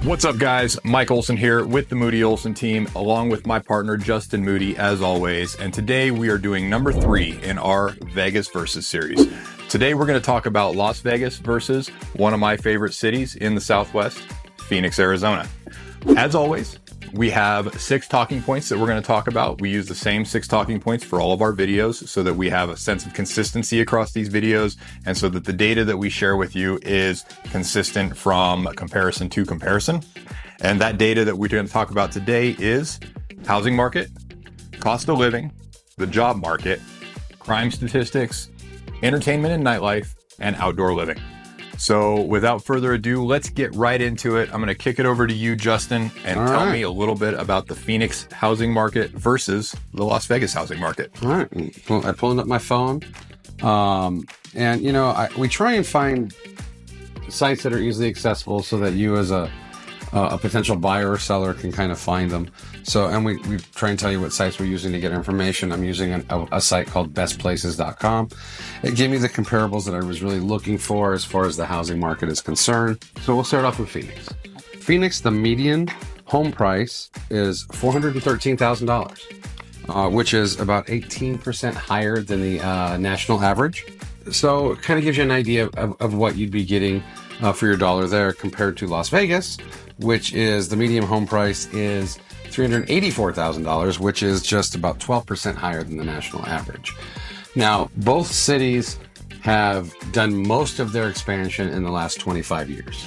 What's up, guys? Mike Olson here with the Moody Olson team, along with my partner, Justin Moody, as always. And today we are doing number 3 in our Vegas versus series. Today we're going to talk about Las Vegas versus one of my favorite cities in the Southwest, Phoenix, Arizona. As always, we have 6 talking points that we're going to talk about. We use the same 6 talking points for all of our videos so that we have a sense of consistency across these videos and so that the data that we share with you is consistent from comparison to comparison. And that data that we're going to talk about today is housing market, cost of living, the job market, crime statistics, entertainment and nightlife, and outdoor living. So without further ado, let's get right into it. I'm going to kick it over to you, Justin, and tell me a little bit about the Phoenix housing market versus the Las Vegas housing market. All right. I'm pulling up my phone. And, you know, we try and find sites that are easily accessible so that you as a potential buyer or seller can kind of find them. So, and we try and tell you what sites we're using to get information. I'm using a site called bestplaces.com. It gave me the comparables that I was really looking for as far as the housing market is concerned. So we'll start off with Phoenix. Phoenix, the median home price is $413,000, which is about 18% higher than the national average. So it kind of gives you an idea of what you'd be getting for your dollar there compared to Las Vegas, which is the median home price is $384,000, which is just about 12% higher than the national average. Now, both cities have done most of their expansion in the last 25 years.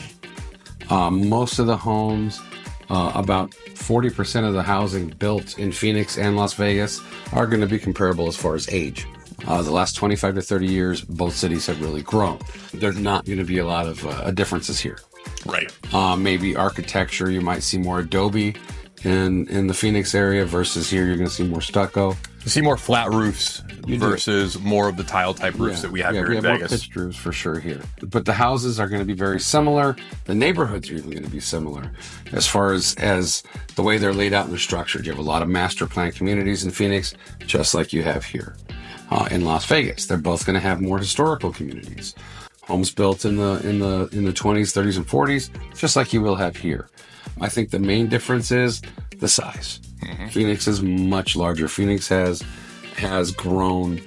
Most of the homes, about 40% of the housing built in Phoenix and Las Vegas are going to be comparable as far as age. The last 25 to 30 years, both cities have really grown. There's not going to be a lot of differences here. Right. Maybe architecture, you might see more adobe in the Phoenix area versus here you're going to see more stucco. You see more flat roofs versus more of the tile type roofs that we have here in Vegas. More pitched roofs for sure here. But the houses are going to be very similar. The neighborhoods are even going to be similar as far as the way they're laid out and they're structured. You have a lot of master plan communities in Phoenix, just like you have here. In Las Vegas, they're both going to have more historical communities. Homes built in the 20s, 30s, and 40s, just like you will have here. I think the main difference is the size. Mm-hmm. Phoenix is much larger. Phoenix has grown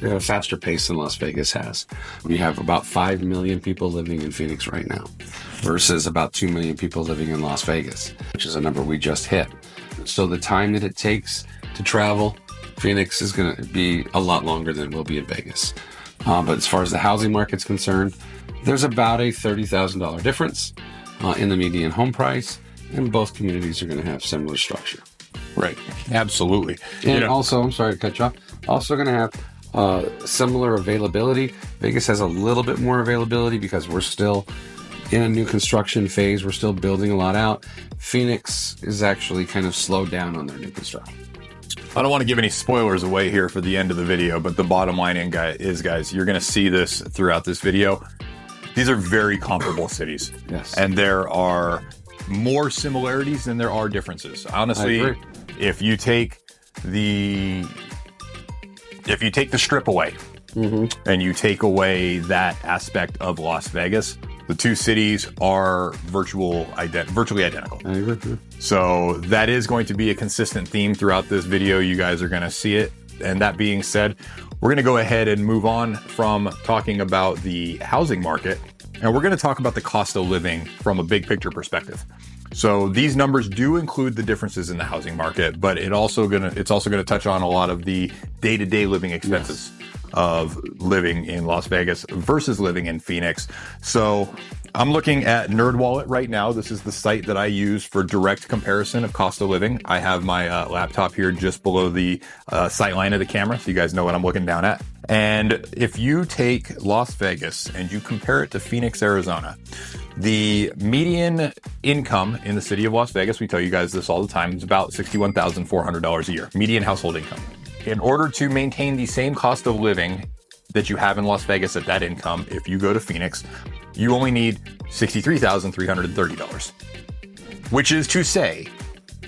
at a faster pace than Las Vegas has. We have about 5 million people living in Phoenix right now versus about 2 million people living in Las Vegas, which is a number we just hit. So the time that it takes to travel, Phoenix is going to be a lot longer than it will be in Vegas. But as far as the housing market's concerned, there's about a $30,000 difference in the median home price, and both communities are going to have similar structure. Right. Absolutely. And also, I'm sorry to cut you off, also going to have similar availability. Vegas has a little bit more availability because we're still in a new construction phase. We're still building a lot out. Phoenix is actually kind of slowed down on their new construction. I don't want to give any spoilers away here for the end of the video, but the bottom line is, guys, you're going to see this throughout this video. These are very comparable cities. Yes. And there are more similarities than there are differences. Honestly, if you take the strip away and you take away that aspect of Las Vegas, the two cities are virtually identical. I agree. So that is going to be a consistent theme throughout this video. You guys are going to see it. And that being said, we're going to go ahead and move on from talking about the housing market. And we're going to talk about the cost of living from a big picture perspective. So these numbers do include the differences in the housing market, but it's also going to touch on a lot of the day-to-day living expenses of living in Las Vegas versus living in Phoenix. So I'm looking at NerdWallet right now. This is the site that I use for direct comparison of cost of living. I have my laptop here just below the sight line of the camera, so you guys know what I'm looking down at. And if you take Las Vegas and you compare it to Phoenix, Arizona, the median income in the city of Las Vegas, we tell you guys this all the time, is about $61,400 a year, median household income. In order to maintain the same cost of living that you have in Las Vegas at that income, if you go to Phoenix, you only need $63,330, which is to say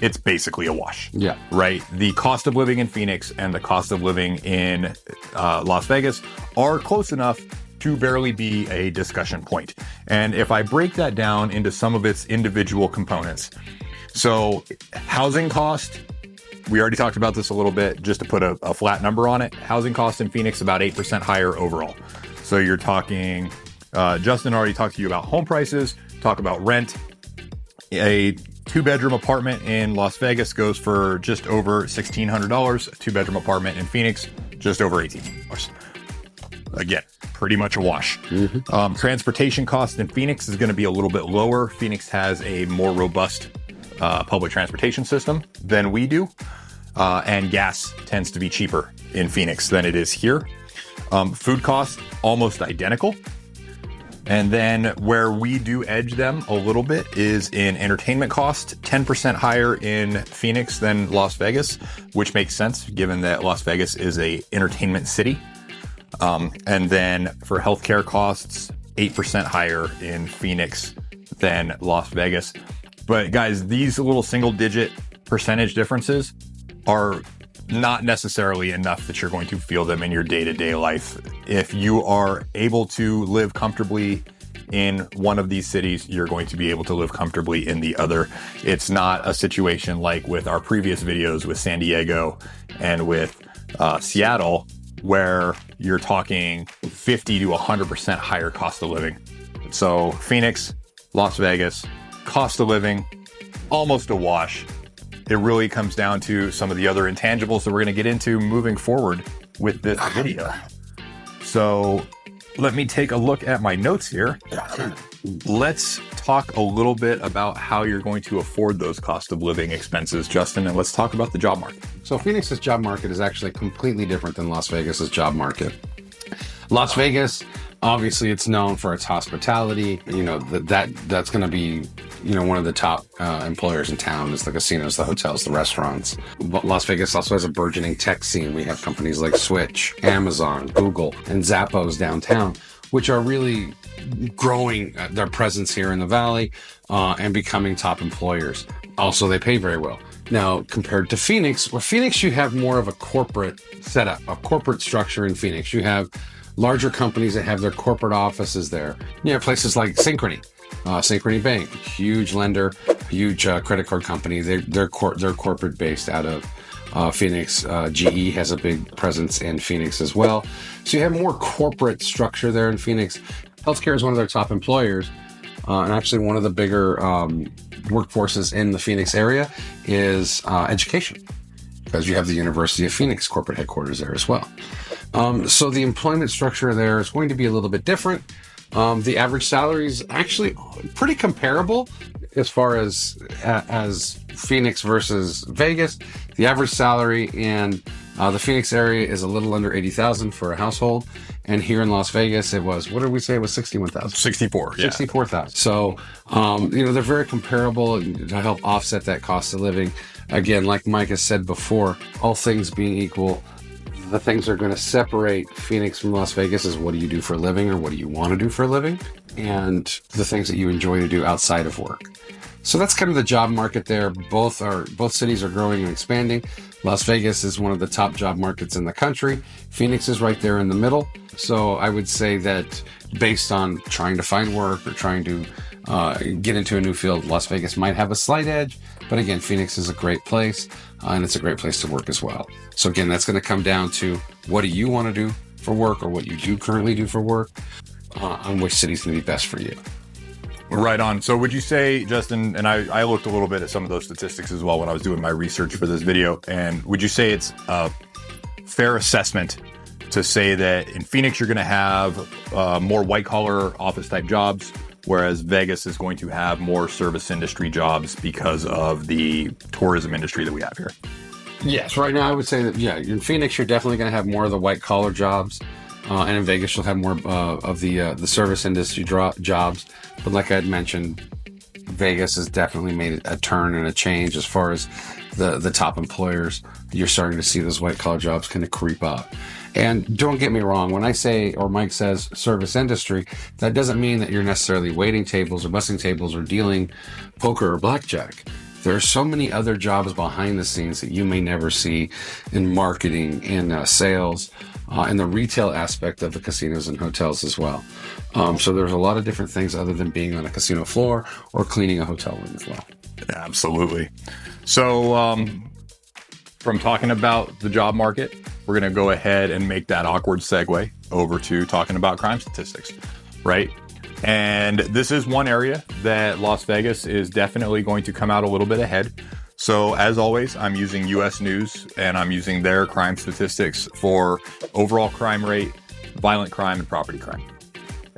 it's basically a wash. Yeah. Right? The cost of living in Phoenix and the cost of living in Las Vegas are close enough to barely be a discussion point. And if I break that down into some of its individual components, so housing cost, we already talked about this a little bit, just to put a flat number on it. Housing cost in Phoenix about 8% higher overall. So you're talking, Justin already talked to you about home prices, talk about rent. A 2-bedroom apartment in Las Vegas goes for just over $1,600. A 2-bedroom apartment in Phoenix, just over $1,800. Again, pretty much a wash. Transportation cost in Phoenix is going to be a little bit lower. Phoenix has a more robust public transportation system than we do. And gas tends to be cheaper in Phoenix than it is here. Food costs, almost identical. And then where we do edge them a little bit is in entertainment cost, 10% higher in Phoenix than Las Vegas, which makes sense given that Las Vegas is a entertainment city. And then for healthcare costs, 8% higher in Phoenix than Las Vegas. But guys, these little single digit percentage differences are not necessarily enough that you're going to feel them in your day-to-day life. If you are able to live comfortably in one of these cities, you're going to be able to live comfortably in the other. It's not a situation like with our previous videos with San Diego and with Seattle, where you're talking 50 to 100% higher cost of living. So Phoenix, Las Vegas, cost of living, almost a wash. It really comes down to some of the other intangibles that we're going to get into moving forward with this video. So let me take a look at my notes here. Let's talk a little bit about how you're going to afford those cost of living expenses, Justin, and let's talk about the job market. So Phoenix's job market is actually completely different than Las Vegas's job market. Las Vegas, obviously, it's known for its hospitality. You know, that's going to be, you know, one of the top employers in town is the casinos, the hotels, the restaurants. But Las Vegas also has a burgeoning tech scene. We have companies like Switch, Amazon, Google, and Zappos downtown, which are really growing their presence here in the Valley and becoming top employers. Also, they pay very well. Now, compared to Phoenix, where Phoenix, you have more of a corporate setup, a corporate structure in Phoenix. You have larger companies that have their corporate offices there. You have places like Synchrony Bank, huge lender, huge credit card company. They're corporate based out of Phoenix. GE has a big presence in Phoenix as well. So you have more corporate structure there in Phoenix. Healthcare is one of their top employers. And actually one of the bigger workforces in the Phoenix area is education, because you have the University of Phoenix corporate headquarters there as well. So the employment structure there is going to be a little bit different. The average salary is actually pretty comparable as far as Phoenix versus Vegas. The average salary in the Phoenix area is a little under $80,000 for a household. And here in Las Vegas, it was, what did we say? It was $61,000. 64, yeah. 64,000. So, you know, they're very comparable to help offset that cost of living. Again, like Mike has said before, all things being equal, the things that are going to separate Phoenix from Las Vegas is what do you do for a living or what do you want to do for a living, and the things that you enjoy to do outside of work. So that's kind of the job market there. Both cities are growing and expanding. Las Vegas is one of the top job markets in the country. Phoenix is right there in the middle. So I would say that based on trying to find work or trying to get into a new field, Las Vegas might have a slight edge. But again, Phoenix is a great place, and it's a great place to work as well. So again, that's going to come down to what do you want to do for work, or what you do currently do for work, on which city's going to be best for you. Right on. So would you say, Justin, and I looked a little bit at some of those statistics as well when I was doing my research for this video, and would you say it's a fair assessment to say that in Phoenix you're going to have more white-collar office-type jobs, whereas Vegas is going to have more service industry jobs because of the tourism industry that we have here? Yes, right now I would say that, yeah, in Phoenix you're definitely going to have more of the white-collar jobs. And in Vegas, you'll have more of the service industry jobs. But like I had mentioned, Vegas has definitely made a turn and a change as far as the top employers. You're starting to see those white-collar jobs kind of creep up. And don't get me wrong, when I say, or Mike says, service industry, that doesn't mean that you're necessarily waiting tables or bussing tables or dealing poker or blackjack. There are so many other jobs behind the scenes that you may never see in marketing, in sales, and the retail aspect of the casinos and hotels as well. So there's a lot of different things other than being on a casino floor or cleaning a hotel room as well. Absolutely. So from talking about the job market, we're going to go ahead and make that awkward segue over to talking about crime statistics, right? And this is one area that Las Vegas is definitely going to come out a little bit ahead. So as always, I'm using US News and I'm using their crime statistics for overall crime rate, violent crime, and property crime.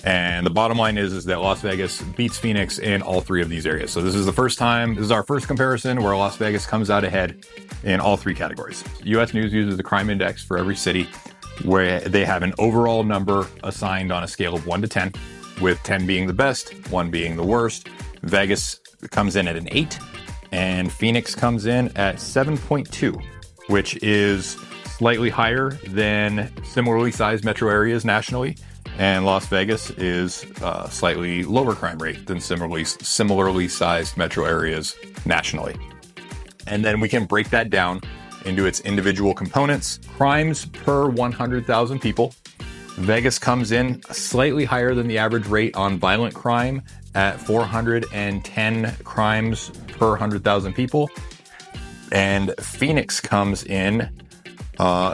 And the bottom line is that Las Vegas beats Phoenix in all three of these areas. So this is our first comparison where Las Vegas comes out ahead in all three categories. US News uses the crime index for every city, where they have an overall number assigned on a scale of 1 to 10, with 10 being the best, 1 being the worst. Vegas comes in at an 8, and Phoenix comes in at 7.2, which is slightly higher than similarly sized metro areas nationally. And Las Vegas is slightly lower crime rate than similarly sized metro areas nationally. And then we can break that down into its individual components. Crimes per 100,000 people. Vegas comes in slightly higher than the average rate on violent crime at 410 crimes per 100,000 people. And Phoenix comes in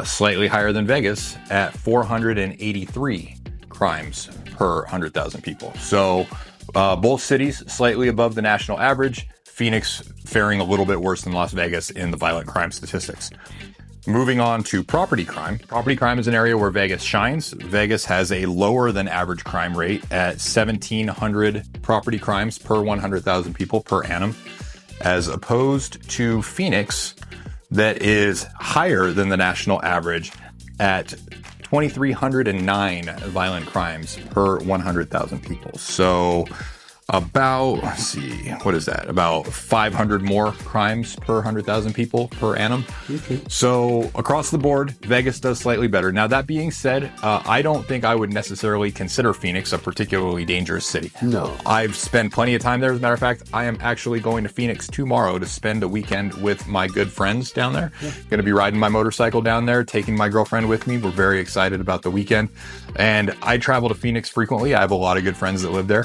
slightly higher than Vegas at 483 crimes per 100,000 people. So both cities slightly above the national average. Phoenix faring a little bit worse than Las Vegas in the violent crime statistics. Moving on to property crime. Property crime is an area where Vegas shines. Vegas has a lower than average crime rate at 1,700 property crimes per 100,000 people per annum, as opposed to Phoenix, that is higher than the national average at 2,309 violent crimes per 100,000 people. So about, let's see, what is that? About 500 more crimes per 100,000 people per annum. Okay. So across the board, Vegas does slightly better. Now, that being said, I don't think I would necessarily consider Phoenix a particularly dangerous city. No. I've spent plenty of time there. As a matter of fact, I am actually going to Phoenix tomorrow to spend a weekend with my good friends down there. Yeah. Going to be riding my motorcycle down there, taking my girlfriend with me. We're very excited about the weekend. And I travel to Phoenix frequently. I have a lot of good friends that live there.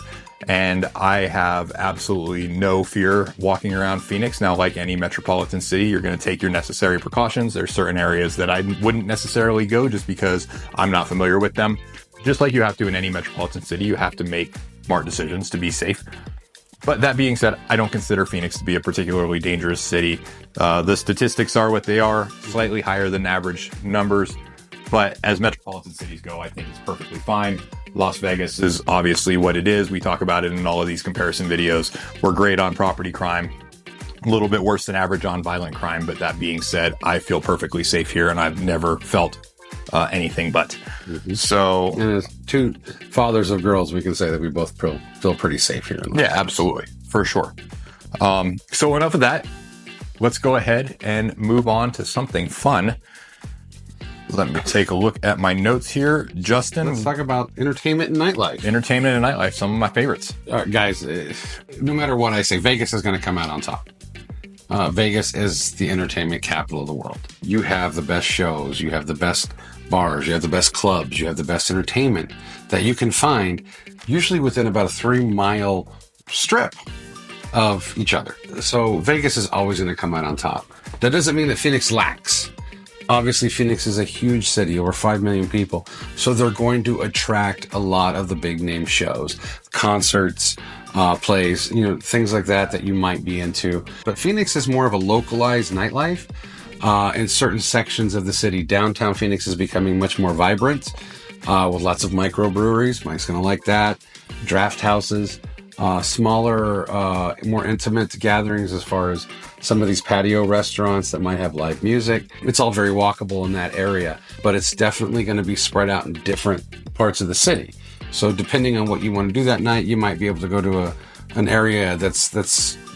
And I have absolutely no fear walking around Phoenix. Now, like any metropolitan city, you're going to take your necessary precautions. There's certain areas that I wouldn't necessarily go just because I'm not familiar with them. Just like you have to in any metropolitan city, you have to make smart decisions to be safe. But that being said, I don't consider Phoenix to be a particularly dangerous city. The statistics are what they are, slightly higher than average numbers. But as metropolitan cities go, I think it's perfectly fine. Las Vegas is obviously what it is. We talk about it in all of these comparison videos. We're great on property crime, a little bit worse than average on violent crime. But that being said, I feel perfectly safe here, and I've never felt anything but. Mm-hmm. So, and as two fathers of girls, we can say that we both feel pretty safe here. Yeah, absolutely, for sure. So enough of that. Let's go ahead and move on to something fun. Let me take a look at my notes here. Justin. Let's talk about entertainment and nightlife. Entertainment and nightlife, some of my favorites. All right, guys, no matter what I say, Vegas is going to come out on top. Vegas is the entertainment capital of the world. You have the best shows. You have the best bars. You have the best clubs. You have the best entertainment that you can find, usually within about a 3-mile strip of each other. So Vegas is always going to come out on top. That doesn't mean that Phoenix lacks. Obviously, Phoenix is a huge city, over 5 million people. So they're going to attract a lot of the big name shows, concerts, plays, things like that you might be into. But Phoenix is more of a localized nightlife in certain sections of the city. Downtown Phoenix is becoming much more vibrant with lots of microbreweries. Mike's going to like that. Draft houses, smaller, more intimate gatherings as far as some of these patio restaurants that might have live music. It's all very walkable in that area, but it's definitely going to be spread out in different parts of the city. So depending on what you want to do that night, you might be able to go to an area that's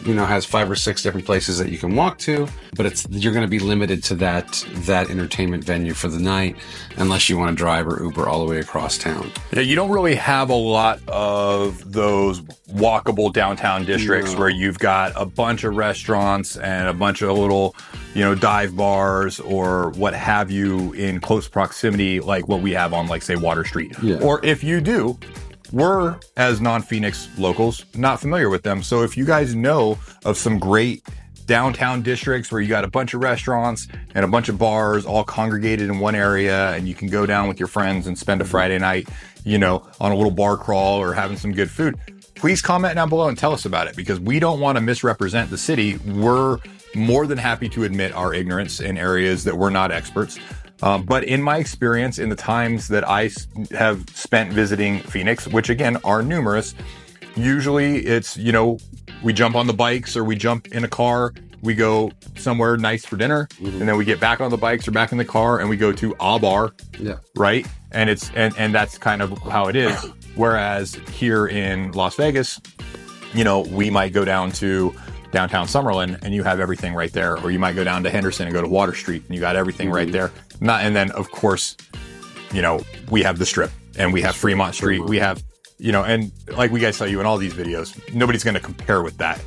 has 5 or 6 different places that you can walk to, but you're going to be limited to that entertainment venue for the night unless you want to drive or Uber all the way across town. Yeah, you don't really have a lot of those walkable downtown districts where you've got a bunch of restaurants and a bunch of little, dive bars or what have you in close proximity, like what we have on, like, say, Water Street. Yeah. Or if you do, we're, as non-Phoenix locals, not familiar with them. So if you guys know of some great downtown districts where you got a bunch of restaurants and a bunch of bars all congregated in one area, and you can go down with your friends and spend a Friday night, on a little bar crawl or having some good food, please comment down below and tell us about it, because we don't want to misrepresent the city. We're more than happy to admit our ignorance in areas that we're not experts. But in my experience, in the times that I have spent visiting Phoenix, which again are numerous, usually it's, we jump on the bikes or we jump in a car, we go somewhere nice for dinner, and then we get back on the bikes or back in the car and we go to a bar. Yeah. Right. And and that's kind of how it is. Whereas here in Las Vegas, we might go down to downtown Summerlin and you have everything right there. Or you might go down to Henderson and go to Water Street and you got everything right there. And then of course, we have the Strip and we have Fremont Street. We have, and like we guys tell you in all these videos, nobody's going to compare with that.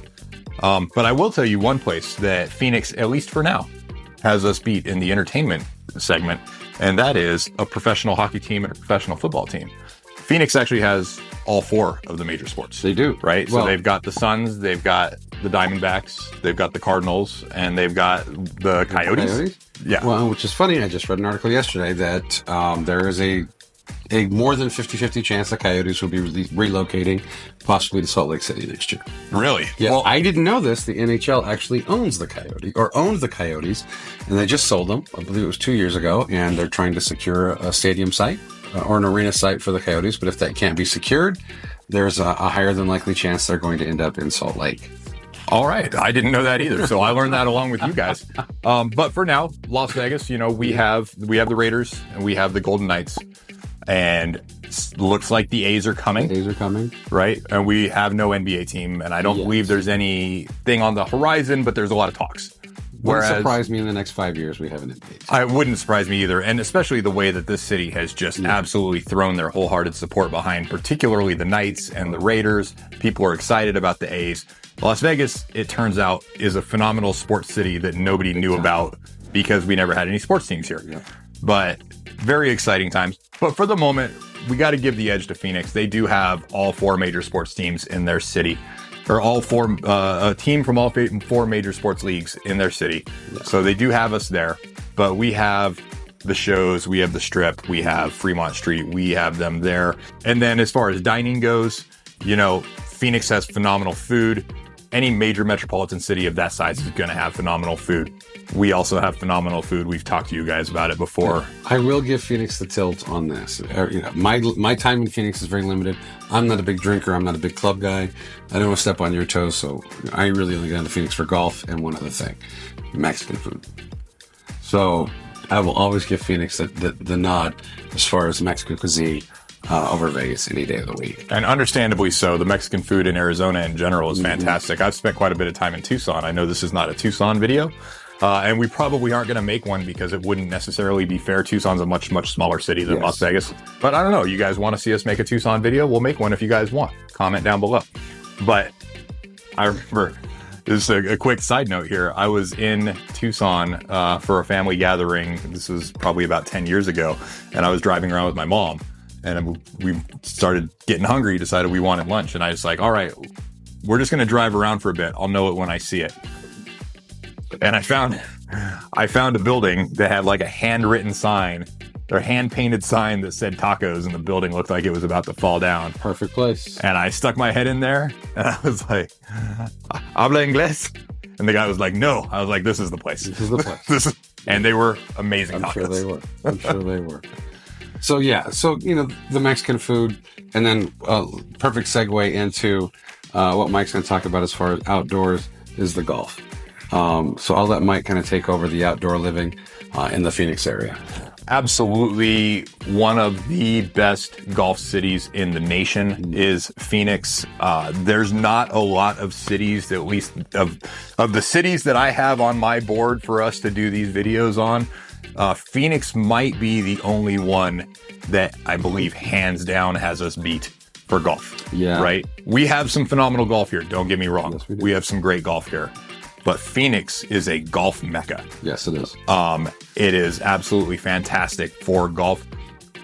But I will tell you one place that Phoenix, at least for now, has us beat in the entertainment segment. And that is a professional hockey team and a professional football team. Phoenix actually has all 4 of the major sports. They do. Right? So they've got the Suns, they've got the Diamondbacks, they've got the Cardinals, and they've got the Coyotes. Yeah. Well, which is funny. I just read an article yesterday that there is a more than 50-50 chance the Coyotes will be relocating possibly to Salt Lake City next year. Really? Yeah. Well, I didn't know this. The NHL actually owns the owned the Coyotes, and they just sold them. I believe it was 2 years ago, and they're trying to secure a stadium site or an arena site for the Coyotes. But if that can't be secured, there's a higher than likely chance they're going to end up in Salt Lake. All right. I didn't know that either. So I learned that along with you guys. But for now, Las Vegas, we have the Raiders and we have the Golden Knights, and looks like the A's are coming. The A's are coming. Right. And we have no NBA team, and I don't believe there's anything on the horizon, but there's a lot of talks. Wouldn't surprise me in the next 5 years we have an NBA. It wouldn't surprise me either. And especially the way that this city has just absolutely thrown their wholehearted support behind, particularly the Knights and the Raiders. People are excited about the A's. Las Vegas, it turns out, is a phenomenal sports city that nobody knew about because we never had any sports teams here. Yeah. But very exciting times. But for the moment, we got to give the edge to Phoenix. They do have all 4 major sports teams in their city. Or a team from all 4 major sports leagues in their city. Yeah. So they do have us there. But we have the shows, we have the Strip, we have Fremont Street, we have them there. And then as far as dining goes, Phoenix has phenomenal food. Any major metropolitan city of that size is going to have phenomenal food. We also have phenomenal food. We've talked to you guys about it before. I will give Phoenix the tilt on this. My time in Phoenix is very limited. I'm not a big drinker. I'm not a big club guy. I don't want to step on your toes, so I really only go down to Phoenix for golf and one other thing, Mexican food. So I will always give Phoenix the nod as far as Mexican cuisine over Vegas any day of the week. And understandably so. The Mexican food in Arizona in general is fantastic. I've spent quite a bit of time in Tucson. I know this is not a Tucson video. And we probably aren't going to make one because it wouldn't necessarily be fair. Tucson's a much, much smaller city than Las Vegas. But I don't know. You guys want to see us make a Tucson video? We'll make one if you guys want. Comment down below. But I remember, this is a quick side note here. I was in Tucson for a family gathering. This was probably about 10 years ago. And I was driving around with my mom. And we started getting hungry, decided we wanted lunch. And I was like, all right, we're just going to drive around for a bit. I'll know it when I see it. And I found a building that had like a handwritten sign or hand-painted sign that said tacos, and the building looked like it was about to fall down. Perfect place. And I stuck my head in there, and I was like, habla inglés? And the guy was like, no. I was like, this is the place. This is the place. And they were amazing tacos. I'm sure they were. So, the Mexican food, and then perfect segue into what Mike's going to talk about as far as outdoors is the golf. So I'll let Mike kind of take over the outdoor living in the Phoenix area. Absolutely. One of the best golf cities in the nation is Phoenix. There's not a lot of cities, at least of the cities that I have on my board for us to do these videos on. Phoenix might be the only one that I believe hands down has us beat for golf. Yeah. Right? We have some phenomenal golf here. Don't get me wrong. Yes, we have some great golf here. but Phoenix is a golf mecca. Yes, it is. It is absolutely fantastic for golf,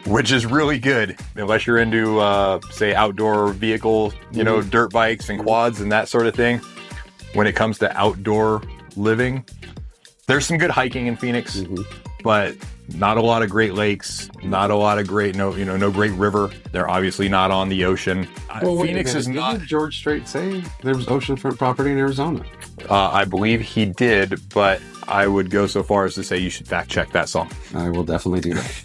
which is really good unless you're into, say, outdoor vehicles, you know, dirt bikes and quads and that sort of thing. When it comes to outdoor living, there's some good hiking in Phoenix, but not a lot of great lakes, not a lot of great, no great river. They're obviously not on the ocean. Well, Phoenix is not. Didn't George Strait say there was oceanfront property in Arizona? I believe he did, but I would go so far as to say you should fact check that song. I will definitely do that.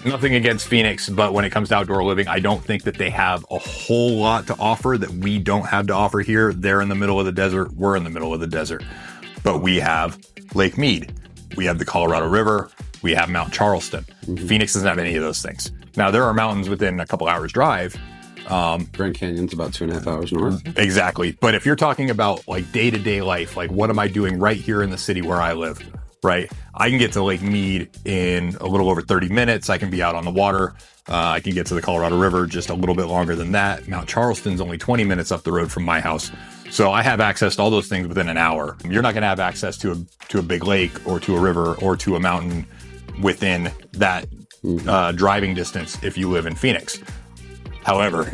Nothing against Phoenix, but when it comes to outdoor living, I don't think that they have a whole lot to offer that we don't have to offer here. They're in the middle of the desert. We're in the middle of the desert. But we have Lake Mead. We have the Colorado River. We have Mount Charleston. Phoenix doesn't have any of those things. Now, there are mountains within a couple hours drive. Grand Canyon's about 2.5 hours north. Exactly. But if you're talking about like day-to-day life, like what am I doing right here in the city where I live, right? I can get to Lake Mead in a little over 30 minutes. I can be out on the water. I can get to the Colorado River just a little bit longer than that. Mount Charleston's only 20 minutes up the road from my house. So I have access to all those things within an hour. You're not going to have access to a big lake or to a river or to a mountain within that driving distance if you live in Phoenix. However,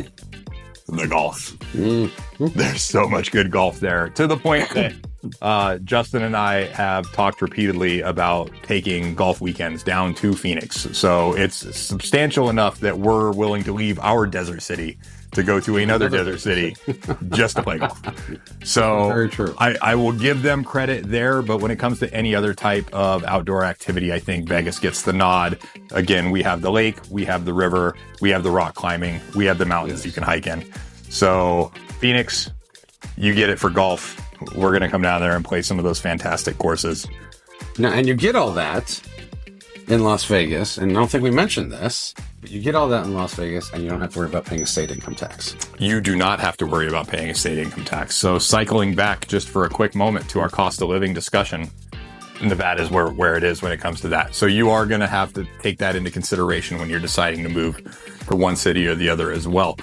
the golf. There's so much good golf there, to the point that Justin and I have talked repeatedly about taking golf weekends down to Phoenix. So it's substantial enough that we're willing to leave our desert city to go to another desert city just to play golf. So very true. I will give them credit there, but when it comes to any other type of outdoor activity, I think Vegas gets the nod. Again, we have the lake, we have the river, we have the rock climbing, we have the mountains you can hike in. So Phoenix, you get it for golf. We're going to come down there and play some of those fantastic courses. Now, and you get all that in Las Vegas, and I don't think we mentioned this, but you get all that in Las Vegas and you don't have to worry about paying a state income tax. You do not have to worry about paying a state income tax. So cycling back just for a quick moment to our cost of living discussion, Nevada is where it is when it comes to that. So you are going to have to take that into consideration when you're deciding to move for one city or the other as well.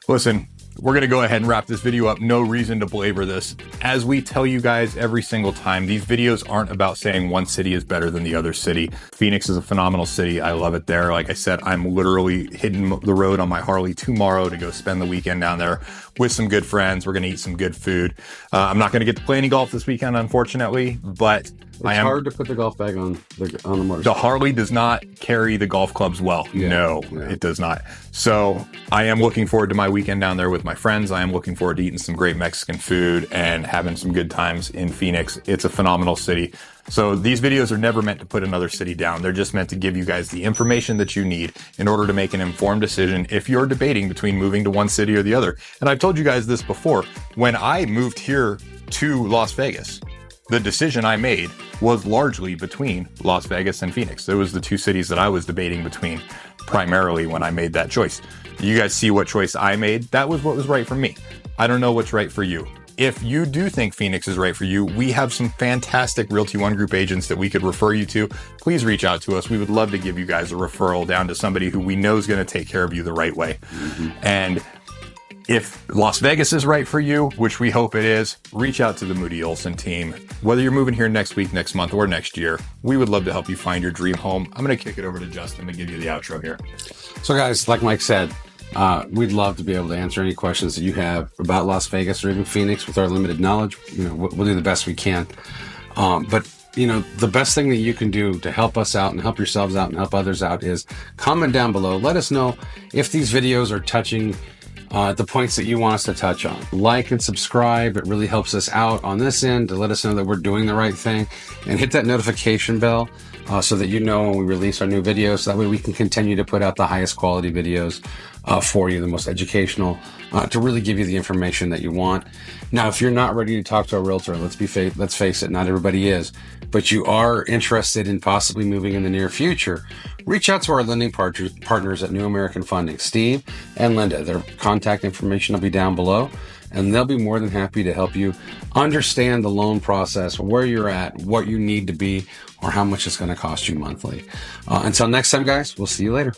Listen, we're going to go ahead and wrap this video up. No reason to belabor this. As we tell you guys every single time, these videos aren't about saying one city is better than the other city. Phoenix is a phenomenal city. I love it there. Like I said, I'm literally hitting the road on my Harley tomorrow to go spend the weekend down there with some good friends. We're going to eat some good food. I'm not going to get to play any golf this weekend, unfortunately, but it's hard to put the golf bag on the motorcycle. The Harley does not carry the golf clubs well. No, it does not. So I am looking forward to my weekend down there with my friends. I am looking forward to eating some great Mexican food and having some good times in Phoenix. It's a phenomenal city. So these videos are never meant to put another city down. They're just meant to give you guys the information that you need in order to make an informed decision if you're debating between moving to one city or the other. And I've told you guys this before. When I moved here to Las Vegas, the decision I made was largely between Las Vegas and Phoenix. It was the two cities that I was debating between primarily when I made that choice. You guys see what choice I made? That was what was right for me. I don't know what's right for you. If you do think Phoenix is right for you, we have some fantastic Realty One Group agents that we could refer you to. Please reach out to us. We would love to give you guys a referral down to somebody who we know is going to take care of you the right way. And if Las Vegas is right for you, which we hope it is, reach out to the Moody Olson team. Whether you're moving here next week, next month, or next year, we would love to help you find your dream home. I'm going to kick it over to Justin to give you the outro here. So guys, like Mike said, we'd love to be able to answer any questions that you have about Las Vegas or even Phoenix with our limited knowledge. We'll do the best we can. But the best thing that you can do to help us out and help yourselves out and help others out is comment down below. Let us know if these videos are touching the points that you want us to touch on. Like and subscribe. It really helps us out on this end to let us know that we're doing the right thing, and hit that notification bell so that you know when we release our new videos. So that way we can continue to put out the highest quality videos for you, the most educational, to really give you the information that you want. Now, if you're not ready to talk to a realtor, let's face it, not everybody is, but you are interested in possibly moving in the near future, reach out to our lending partners at New American Funding, Steve and Linda. Their contact information will be down below, and they'll be more than happy to help you understand the loan process, where you're at, what you need to be, or how much it's going to cost you monthly. Until next time, guys, we'll see you later.